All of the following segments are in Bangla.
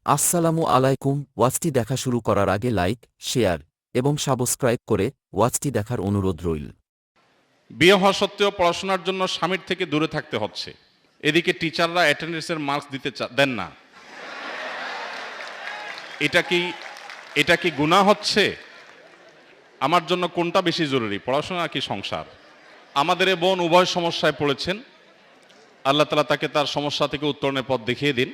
আসসালামু আলাইকুম। ওয়াচটি দেখা শুরু করার আগে লাইক, শেয়ার এবং সাবস্ক্রাইব করে ওয়াচটি দেখার অনুরোধ রইল। বিয়ে হওয়া সত্ত্বেও পড়াশোনার জন্য স্বামীর থেকে দূরে থাকতে হচ্ছে, এদিকে টিচাররা অ্যাটেন্ডেন্সের মার্কস দিতে দেন না। এটা কি গুনাহ হচ্ছে? আমার জন্য কোনটা বেশি জরুরি, পড়াশোনা কি সংসার? আমাদের এ বোন উভয় সমস্যায় পড়েছেন। আল্লাহ তাআলা তাকে তার সমস্যা থেকে উত্তরণের পথ দেখিয়ে দিন।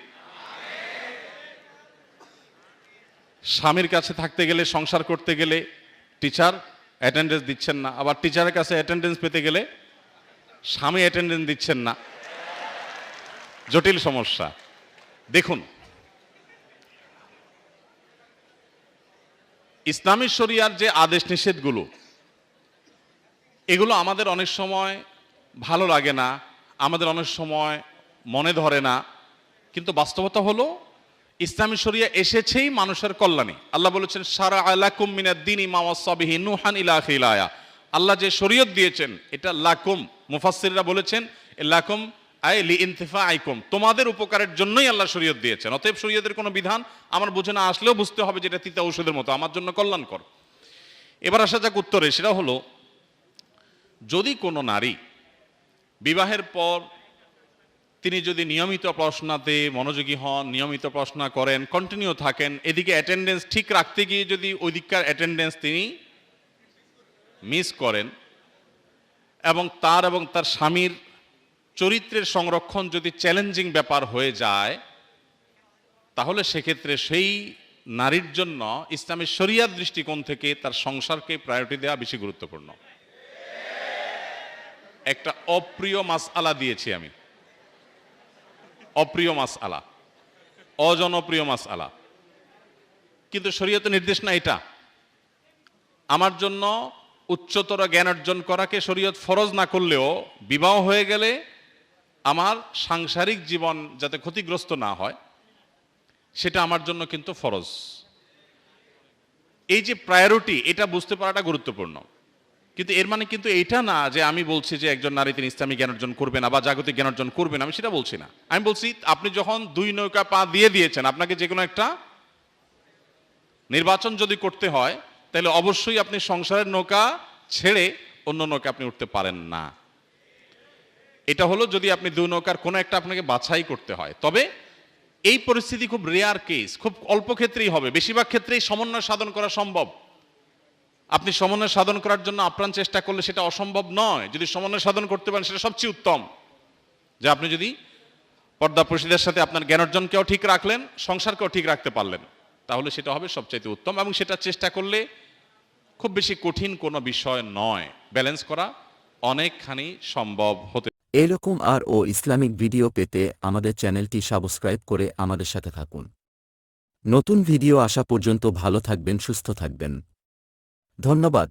স্বামীর কাছে থাকতে গেলে, সংসার করতে গেলে টিচার অ্যাটেন্ডেন্স দিচ্ছেন না, আবার টিচারের কাছে অ্যাটেন্ডেন্স পেতে গেলে স্বামী অ্যাটেন্ডেন্স দিচ্ছেন না। জটিল সমস্যা। দেখুন, ইসলামী শরিয়ার যে আদেশ নিষেধগুলো, এগুলো আমাদের অনেক সময় ভালো লাগে না, আমাদের অনেক সময় মনে ধরে না, কিন্তু বাস্তবতা হলো ইসলামী শরিয়া এসেছেই মানুষের কল্যাণে। আল্লাহ বলেছেন, শারা আলাকুম মিনাদ-দীনি মা ওয়াসা বিহি নূহান ইলা আখিরিল আয়া। আল্লাহ যে শরীয়ত দিয়েছেন এটা লাকুম, মুফাসসিররা বলেছেন লাকুম আই লিইনতিফাইকুম, তোমাদের উপকারের জন্যই আল্লাহ শরীয়ত দিয়েছেন। অতএব শরীয়তের কোনো বিধান আমার বুঝে না আসলেও বুঝতে হবে যে এটা তিতা ঔষধের মতো, আমার জন্য কল্যাণকর। এবার আসা যাক উত্তরে। সেটা হলো, যদি কোনো নারী বিবাহের পর তিনি যদি নিয়মিত পড়াশোনাতে মনোযোগী হন, নিয়মিত পড়াশোনা করেন, কন্টিনিউ থাকেন, এদিকে অ্যাটেন্ডেন্স ঠিক রাখতে গিয়ে যদি ওই দিককার অ্যাটেন্ডেন্স তিনি মিস করেন, এবং তার স্বামীর চরিত্রের সংরক্ষণ যদি চ্যালেঞ্জিং ব্যাপার হয়ে যায়, তাহলে সেক্ষেত্রে সেই নারীর জন্য ইসলামী শরিয়ার দৃষ্টিকোণ থেকে তার সংসারকে প্রায়োরিটি দেওয়া বেশি গুরুত্বপূর্ণ। একটা অপ্রিয় মাসআলা দিয়েছি আমি, অপ্রিয় মাসআলা, অজনপ্রিয় মাসআলা, কিন্তু শরীয়তের নির্দেশ না এটা। আমার জন্য উচ্চতর জ্ঞান অর্জন করাকে শরীয়ত ফরজ না করলেও বিবাহ হয়ে গেলে আমার সাংসারিক জীবন যাতে ক্ষতিগ্রস্ত না হয় সেটা আমার জন্য কিন্তু ফরজ। এই যে প্রায়োরিটি, এটা বুঝতে পারাটা গুরুত্বপূর্ণ। কিন্তু এর মানে কিন্তু এটা না যে আমি বলছি যে একজন নারী তিনি ইসলামী জ্ঞান অর্জন করবে না বা জাগতিক জ্ঞান অর্জন করবে না, আমি সেটা বলছি না। আমি বলছি আপনি যখন দুই নৌকা পা দিয়ে দিয়েছেন, আপনাকে যে কোনো একটা নির্বাচন যদি করতে হয়, তাহলে অবশ্যই আপনি সংসারের নৌকা ছেড়ে অন্য নৌকা আপনি উঠতে পারেন না। এটা হলো যদি আপনি দুই নৌকার কোনো একটা আপনাকে বাছাই করতে হয়। তবে এই পরিস্থিতি খুব রেয়ার কেস, খুব অল্প ক্ষেত্রেই হবে। বেশিরভাগ ক্ষেত্রেই সমন্বয় সাধন করা সম্ভব। আপনি সমন্বয় সাধন করার জন্য আপ্রাণ চেষ্টা করলে সেটা অসম্ভব নয়। যদি সমন্বয় সাধন করতে পারেন সেটা সবচেয়ে উত্তম। যে আপনি যদি পর্দা প্রশিদের সাথে আপনার জ্ঞান অর্জনকেও ঠিক রাখলেন, সংসারকেও ঠিক রাখতে পারলেন, তাহলে সেটা হবে সবচাইতে উত্তম। এবং সেটা চেষ্টা করলে খুব বেশি কঠিন কোনো বিষয় নয়, ব্যালেন্স করা অনেকখানি সম্ভব হতে। এরকম ও ইসলামিক ভিডিও পেতে আমাদের চ্যানেলটি সাবস্ক্রাইব করে আমাদের সাথে থাকুন। নতুন ভিডিও আসা পর্যন্ত ভালো থাকবেন, সুস্থ থাকবেন। ধন্যবাদ।